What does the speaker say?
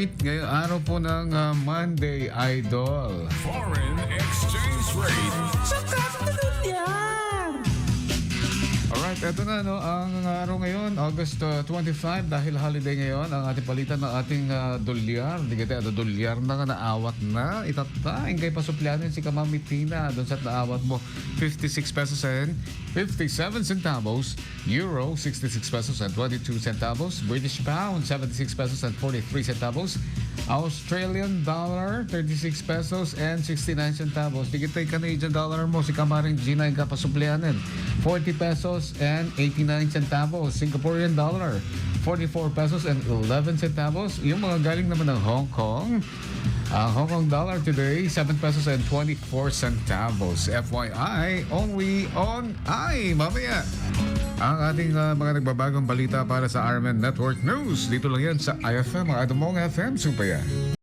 rate ngayong araw po ng Monday, Idol. Foreign exchange rate. Alright, eto na no, ang araw ngayon, August 25, dahil holiday ngayon, ang ating palitan ng ating dolyar. Hindi kita, dolyar na nga naawat na. Itataing kay pasuplyanin si Kamami Tina. Doon sa naawat mo, 56 pesos and 57 centavos. Euro, 66 pesos and 22 centavos. British pound, 76 pesos and 43 centavos. Australian dollar, 36 pesos and 69 centavos. Di kita Canadian dollar mo, si Kamaring Gina yung kapasuplyanin. 40 pesos and 89 centavos. Singaporean dollar, 44 pesos and 11 centavos. Yung mga galing naman ng Hong Kong, ang Hong Kong dollar today, 7 pesos and 24 centavos. FYI, only on I. Mamaya, ang ating mga nagbabagong balita para sa RMN Network News. Dito lang yan sa IFM, mga Adamong FM. Super yan.